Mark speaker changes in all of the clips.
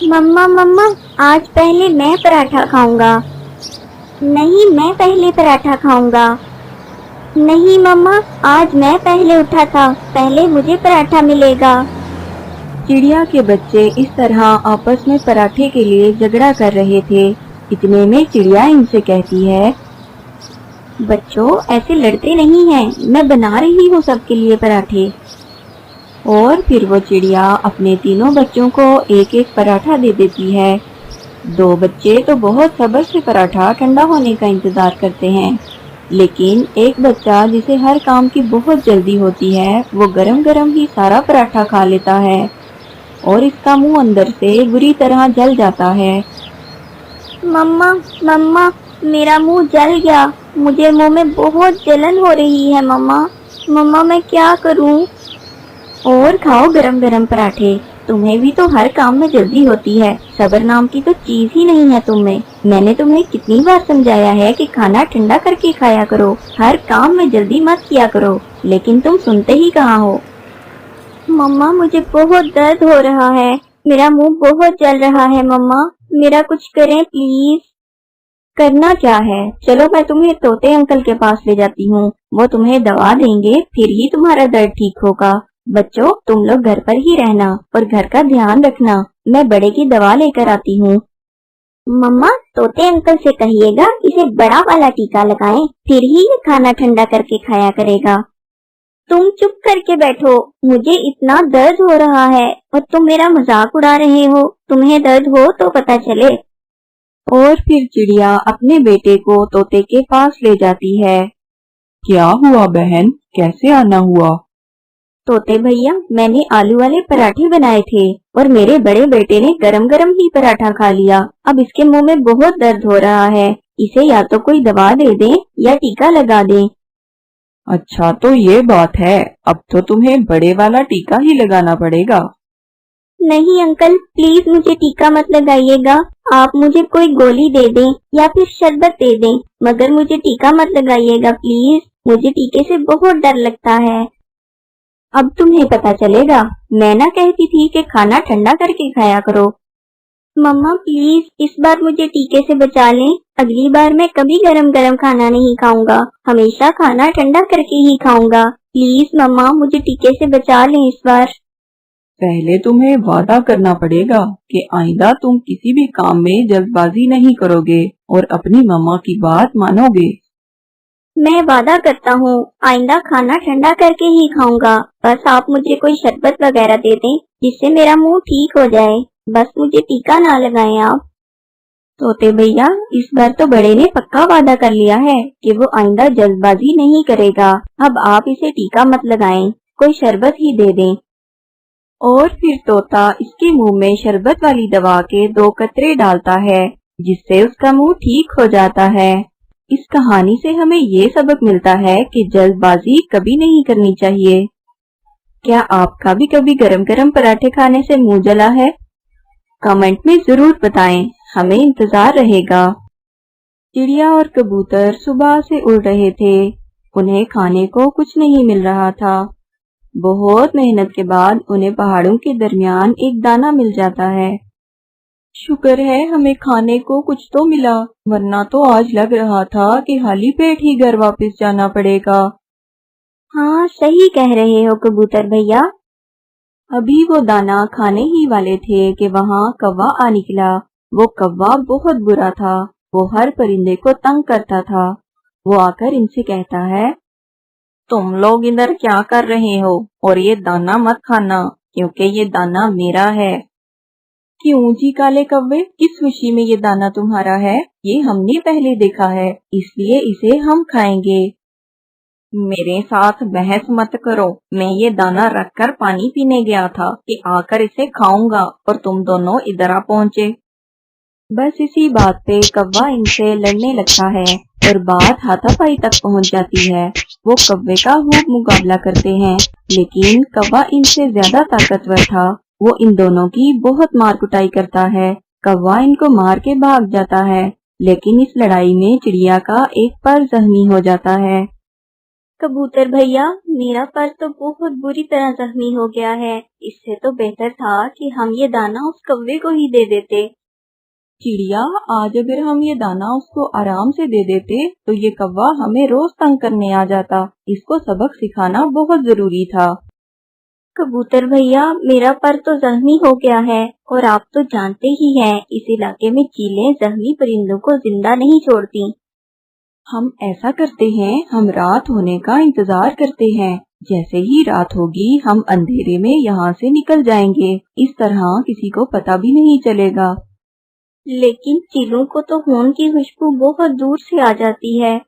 Speaker 1: मम्मा मम्मा, आज पहले मैं पराठा खाऊंगा। नहीं, मैं पहले पराठा खाऊंगा। नहीं मम्मा, आज मैं पहले उठा था, पहले मुझे पराठा मिलेगा।
Speaker 2: चिड़िया के बच्चे इस तरह आपस में पराठे के लिए झगड़ा कर रहे थे। इतने में चिड़िया इनसे कहती है,
Speaker 1: बच्चों ऐसे लड़ते नहीं हैं, मैं बना रही हूँ सबके लिए पराठे।
Speaker 2: और फिर वो चिड़िया अपने तीनों बच्चों को एक एक पराठा दे देती है। दो बच्चे तो बहुत सब्र से पराठा ठंडा होने का इंतजार करते हैं, लेकिन एक बच्चा जिसे हर काम की बहुत जल्दी होती है, वो गरम गरम ही सारा पराठा खा लेता है और इसका मुंह अंदर से बुरी तरह जल जाता है।
Speaker 1: मम्मा मम्मा, मेरा मुंह जल गया, मुझे मुंह में बहुत जलन हो रही है। मम्मा मम्मा, मैं क्या करूं? और खाओ गरम गरम पराठे, तुम्हें भी तो हर काम में जल्दी होती है, सब्र नाम की तो चीज ही नहीं है तुम में। मैंने तुम्हें कितनी बार समझाया है कि खाना ठंडा करके खाया करो, हर काम में जल्दी मत किया करो, लेकिन तुम सुनते ही कहाँ हो। मम्मा मुझे बहुत दर्द हो रहा है, मेरा मुंह बहुत जल रहा है। मम्मा मेरा कुछ करें प्लीज। करना क्या है, चलो मैं तुम्हें तोते अंकल के पास ले जाती हूँ, वो तुम्हें दवा देंगे, फिर ही तुम्हारा दर्द ठीक होगा। बच्चों तुम लोग घर पर ही रहना और घर का ध्यान रखना, मैं बड़े की दवा लेकर आती हूँ। मम्मा तोते अंकल से कहिएगा इसे बड़ा वाला टीका लगाएं, फिर ही ये खाना ठंडा करके खाया करेगा। तुम चुप करके बैठो, मुझे इतना दर्द हो रहा है और तुम मेरा मजाक उड़ा रहे हो, तुम्हें दर्द हो तो पता चले।
Speaker 2: और फिर चिड़िया अपने बेटे को तोते के पास ले जाती है। क्या हुआ बहन, कैसे आना हुआ?
Speaker 1: तोते भैया, मैंने आलू वाले पराठे बनाए थे और मेरे बड़े बेटे ने गरम गरम ही पराठा खा लिया, अब इसके मुंह में बहुत दर्द हो रहा है, इसे या तो कोई दवा दे दे या टीका लगा दे।
Speaker 2: अच्छा तो ये बात है, अब तो तुम्हें बड़े वाला टीका ही लगाना पड़ेगा।
Speaker 1: नहीं अंकल, प्लीज मुझे टीका मत लगाइएगा, आप मुझे कोई गोली दे दें या फिर शरबत दे दें, मगर मुझे टीका मत लगाइएगा प्लीज, मुझे टीके से बहुत डर लगता है। अब तुम्हें पता चलेगा, मैं ना कहती थी कि खाना ठंडा करके खाया करो। मम्मा प्लीज इस बार मुझे टीके से बचा लें, अगली बार मैं कभी गरम गरम खाना नहीं खाऊंगा, हमेशा खाना ठंडा करके ही खाऊंगा। प्लीज मम्मा मुझे टीके से बचा लें इस बार।
Speaker 2: पहले तुम्हें वादा करना पड़ेगा कि आइंदा तुम किसी भी काम में जल्दबाजी नहीं करोगे और अपनी मम्मा की बात मानोगे।
Speaker 1: मैं वादा करता हूँ आइंदा खाना ठंडा करके ही खाऊंगा, बस आप मुझे कोई शरबत वगैरह दे दें जिससे मेरा मुंह ठीक हो जाए, बस मुझे टीका ना लगाएं आप। तोते भैया, इस बार तो बड़े ने पक्का वादा कर लिया है कि वो आइंदा जल्दबाजी नहीं करेगा, अब आप इसे टीका मत लगाएं, कोई शरबत ही दे दें।
Speaker 2: और फिर तोता इसके मुंह में शरबत वाली दवा के 2 कतरे डालता है, जिससे उसका मुंह ठीक हो जाता है। इस कहानी से हमें ये सबक मिलता है कि जल्दबाजी कभी नहीं करनी चाहिए। क्या आपका भी कभी गरम गरम पराठे खाने से मुंह जला है? कमेंट में जरूर बताएं, हमें इंतजार रहेगा। चिड़िया और कबूतर सुबह से उड़ रहे थे, उन्हें खाने को कुछ नहीं मिल रहा था। बहुत मेहनत के बाद उन्हें पहाड़ों के दरमियान एक दाना मिल जाता है। शुक्र है हमें खाने को कुछ तो मिला, वरना तो आज लग रहा था कि खाली पेट ही घर वापस जाना पड़ेगा।
Speaker 1: हाँ सही कह रहे हो कबूतर भैया।
Speaker 2: अभी वो दाना खाने ही वाले थे कि वहाँ कौवा आ निकला। वो कौवा बहुत बुरा था, वो हर परिंदे को तंग करता था। वो आकर इनसे कहता है, तुम लोग इधर क्या कर रहे हो, और ये दाना मत खाना क्योंकि ये दाना मेरा है। क्यों जी काले कौवे, किस खुशी में ये दाना तुम्हारा है? ये हमने पहले देखा है, इसलिए इसे हम खाएंगे। मेरे साथ बहस मत करो, मैं ये दाना रखकर पानी पीने गया था कि आकर इसे खाऊंगा और तुम दोनों इधर आ पहुँचे। बस इसी बात पे कौवा इनसे लड़ने लगता है और बात हाथापाई तक पहुँच जाती है। वो कौवे का खूब मुकाबला करते हैं, लेकिन कौवा इनसे ज्यादा ताकतवर था। वो इन दोनों की बहुत मार कुटाई करता है। कौवा इनको मार के भाग जाता है, लेकिन इस लड़ाई में चिड़िया का एक पर जख्मी हो जाता है।
Speaker 1: कबूतर भैया, मेरा पर तो बहुत बुरी तरह जख्मी हो गया है। इससे तो बेहतर था कि हम ये दाना उस कौवे को ही दे देते।
Speaker 2: चिड़िया, आज अगर हम ये दाना उसको आराम से दे देते तो ये कौवा हमें रोज तंग करने आ जाता। इसको सबक सिखाना बहुत जरूरी था।
Speaker 1: कबूतर भैया, मेरा पर तो जख्मी हो गया है और आप तो जानते ही हैं, इस इलाके में चीलें जख्मी परिंदों को जिंदा नहीं छोड़ती।
Speaker 2: हम ऐसा करते हैं, हम रात होने का इंतजार करते हैं। जैसे ही रात होगी हम अंधेरे में यहाँ से निकल जाएंगे। इस तरह किसी को पता भी नहीं चलेगा।
Speaker 1: लेकिन चीलों को तो खून की खुशबू बहुत दूर से आ जाती है।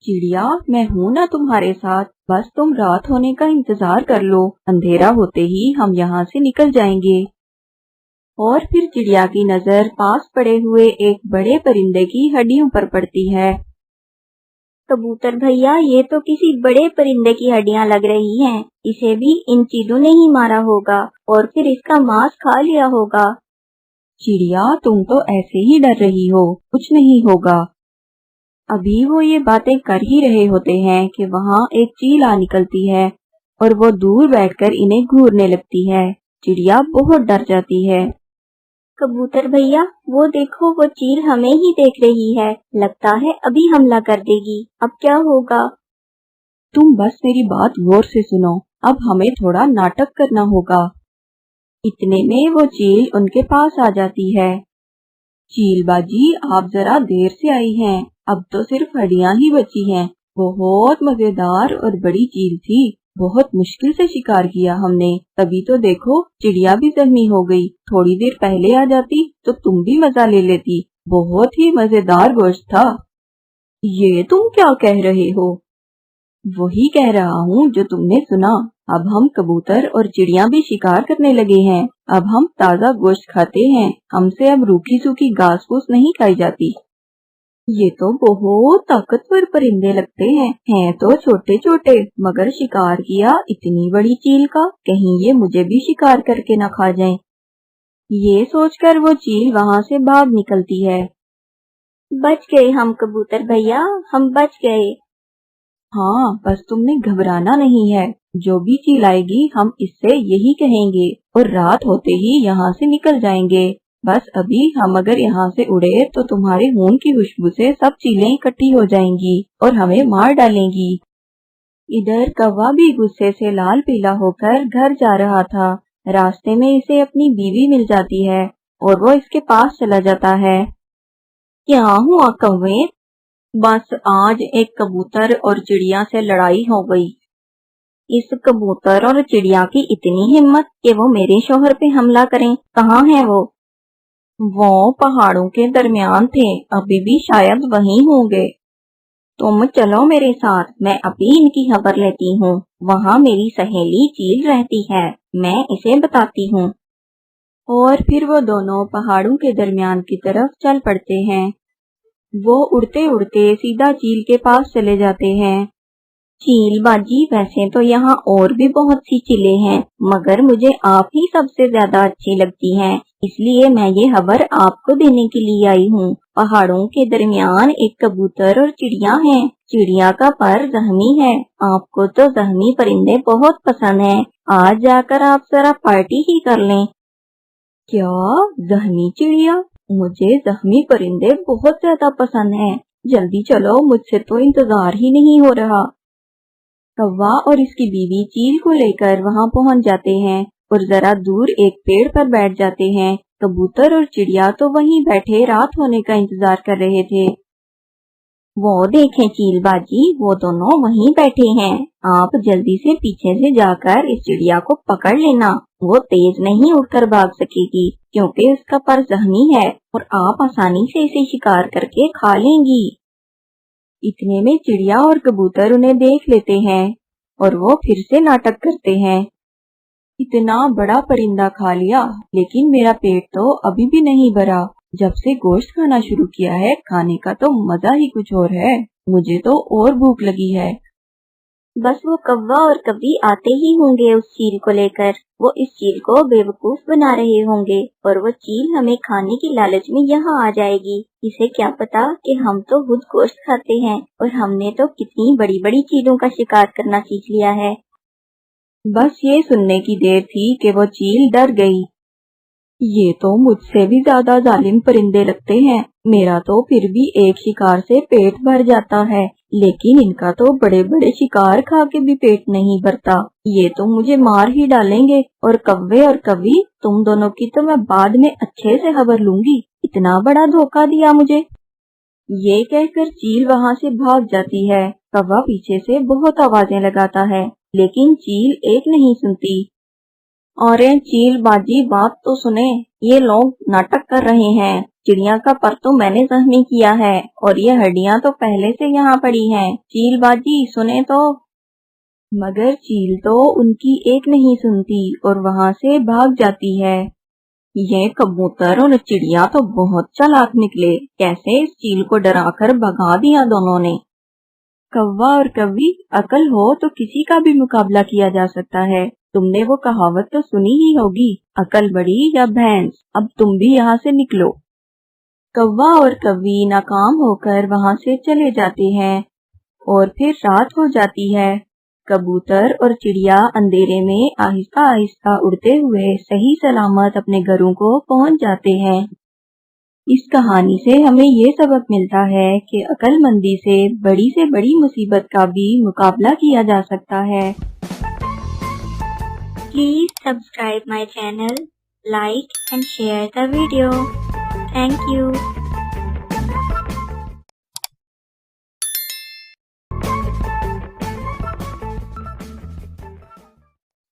Speaker 2: चिड़िया, मैं हूँ ना तुम्हारे साथ, बस तुम रात होने का इंतजार कर लो। अंधेरा होते ही हम यहाँ से निकल जाएंगे। और फिर चिड़िया की नजर पास पड़े हुए एक बड़े परिंदे की हड्डियों पर पड़ती है।
Speaker 1: कबूतर भैया, ये तो किसी बड़े परिंदे की हड्डियां लग रही हैं। इसे भी इन चीलों ने ही मारा होगा और फिर इसका मांस खा लिया होगा।
Speaker 2: चिड़िया, तुम तो ऐसे ही डर रही हो, कुछ नहीं होगा। अभी वो ये बातें कर ही रहे होते हैं कि वहाँ एक चील आ निकलती है और वो दूर बैठकर इन्हें घूरने लगती है। चिड़िया बहुत डर जाती है।
Speaker 1: कबूतर भैया, वो देखो, वो चील हमें ही देख रही है। लगता है अभी हमला कर देगी। अब क्या होगा?
Speaker 2: तुम बस मेरी बात गौर से सुनो। अब हमें थोड़ा नाटक करना होगा। इतने में वो चील उनके पास आ जाती है। चील बाजी, आप जरा देर से आई हैं। अब तो सिर्फ हड्डियां ही बची हैं। बहुत मजेदार और बड़ी चील थी। बहुत मुश्किल से शिकार किया हमने, तभी तो देखो चिड़िया भी जख्मी हो गई। थोड़ी देर पहले आ जाती तो तुम भी मजा ले लेती। बहुत ही मजेदार गोश्त था। ये तुम क्या कह रहे हो? वही कह रहा हूँ जो तुमने सुना। अब हम कबूतर और चिड़िया भी शिकार करने लगे हैं। अब हम ताज़ा गोश्त खाते हैं। हमसे अब रूखी सूखी घास फूस नहीं खाई जाती। ये तो बहुत ताकतवर परिंदे लगते हैं तो छोटे छोटे, मगर शिकार किया इतनी बड़ी चील का, कहीं ये मुझे भी शिकार करके न खा जाए। ये सोचकर वो चील वहाँ से भाग निकलती है।
Speaker 1: बच गए हम कबूतर भैया, हम बच गए।
Speaker 2: हाँ, बस तुमने घबराना नहीं है। जो भी चील आएगी हम इससे यही कहेंगे और रात होते ही यहाँ से निकल जाएंगे। बस अभी हम अगर यहाँ से उड़े तो तुम्हारे खून की खुशबू से सब चीलें इकट्ठी हो जाएंगी और हमें मार डालेंगी। इधर कौवा भी गुस्से से लाल पीला होकर घर जा रहा था। रास्ते में इसे अपनी बीवी मिल जाती है और वो इसके पास चला जाता है।
Speaker 1: क्या हुआ कौवे?
Speaker 2: बस आज एक कबूतर और चिड़िया से लड़ाई हो गई।
Speaker 1: इस कबूतर और चिड़िया की इतनी हिम्मत कि वो मेरे शौहर पे हमला करें। कहाँ है वो?
Speaker 2: वो पहाड़ों के दरमियान थे, अभी भी शायद वहीं होंगे।
Speaker 1: तुम चलो मेरे साथ, मैं अभी इनकी खबर लेती हूँ। वहाँ मेरी सहेली चील रहती है, मैं इसे बताती हूँ।
Speaker 2: और फिर वो दोनों पहाड़ों के दरमियान की तरफ चल पड़ते हैं। वो उड़ते उड़ते सीधा चील के पास चले जाते हैं।
Speaker 1: चील बाजी, वैसे तो यहाँ और भी बहुत सी चीलें हैं, मगर मुझे आप ही सबसे ज्यादा अच्छी लगती हैं, इसलिए मैं ये खबर आपको देने के लिए आई हूँ। पहाड़ों के दरमियान एक कबूतर और चिड़िया है। चिड़िया का पर जख्मी है। आपको तो जख्मी परिंदे बहुत पसंद हैं। आज जाकर आप जरा पार्टी ही कर लें।
Speaker 2: क्या? जख्मी चिड़िया? मुझे जख्मी परिंदे बहुत ज्यादा पसंद हैं। जल्दी चलो, मुझसे तो इंतजार ही नहीं हो रहा। कौवा और इसकी बीवी चील को लेकर वहां पहुंच जाते हैं और जरा दूर एक पेड़ पर बैठ जाते हैं। कबूतर और चिड़िया तो वहीं बैठे रात होने का इंतजार कर रहे थे।
Speaker 1: वो देखें चील बाजी, वो दोनों वहीं बैठे हैं। आप जल्दी से पीछे से जाकर इस चिड़िया को पकड़ लेना। वो तेज नहीं उड़कर भाग सकेगी क्योंकि उसका पर जख्मी है और आप आसानी से इसे शिकार करके खा लेंगी।
Speaker 2: इतने में चिड़िया और कबूतर उन्हें देख लेते हैं और वो फिर से नाटक करते हैं। इतना बड़ा परिंदा खा लिया, लेकिन मेरा पेट तो अभी भी नहीं भरा। जब से गोश्त खाना शुरू किया है, खाने का तो मजा ही कुछ और है। मुझे तो और भूख लगी है।
Speaker 1: बस वो कौवा और कौवी आते ही होंगे उस चील को लेकर। वो इस चील को बेवकूफ बना रहे होंगे और वो चील हमें खाने की लालच में यहाँ आ जाएगी। इसे क्या पता कि हम तो खुद गोश्त खाते हैं और हमने तो कितनी बड़ी बड़ी चीलों का शिकार करना सीख लिया है।
Speaker 2: बस ये सुनने की देर थी कि वो चील डर गई। ये तो मुझसे भी ज्यादा जालिम परिंदे लगते हैं। मेरा तो फिर भी एक शिकार से पेट भर जाता है, लेकिन इनका तो बड़े बड़े शिकार खा के भी पेट नहीं भरता। ये तो मुझे मार ही डालेंगे। और कव्वे और कवि, तुम दोनों की तो मैं बाद में अच्छे से खबर लूंगी। इतना बड़ा धोखा दिया मुझे। ये कहकर चील वहाँ से भाग जाती है। कौवा पीछे से बहुत आवाजें लगाता है, लेकिन चील एक नहीं सुनती। और चील बाजी, बात तो सुने, ये लोग नाटक कर रहे हैं। चिड़िया का पर तो मैंने जख्मी किया है और ये हड्डियां तो पहले से यहाँ पड़ी हैं। चील बाजी सुने तो। मगर चील तो उनकी एक नहीं सुनती और वहाँ से भाग जाती है। ये कबूतर और चिड़िया तो बहुत चालाक निकले। कैसे इस चील को डराकर भगा दिया दोनों ने। कौवा और कवि, अकल हो तो किसी का भी मुकाबला किया जा सकता है। तुमने वो कहावत तो सुनी ही होगी, अकल बड़ी या भैंस। अब तुम भी यहाँ से निकलो। कौवा और कवि नाकाम होकर वहाँ से चले जाते हैं और फिर रात हो जाती है। कबूतर और चिड़िया अंधेरे में आहिस्ता आहिस्ता उड़ते हुए सही सलामत अपने घरों को पहुँच जाते हैं। इस कहानी से हमें ये सबक मिलता है कि अक्लमंदी से बड़ी मुसीबत का भी मुकाबला किया जा सकता है।
Speaker 1: Please subscribe my channel, like and share the video. Thank you.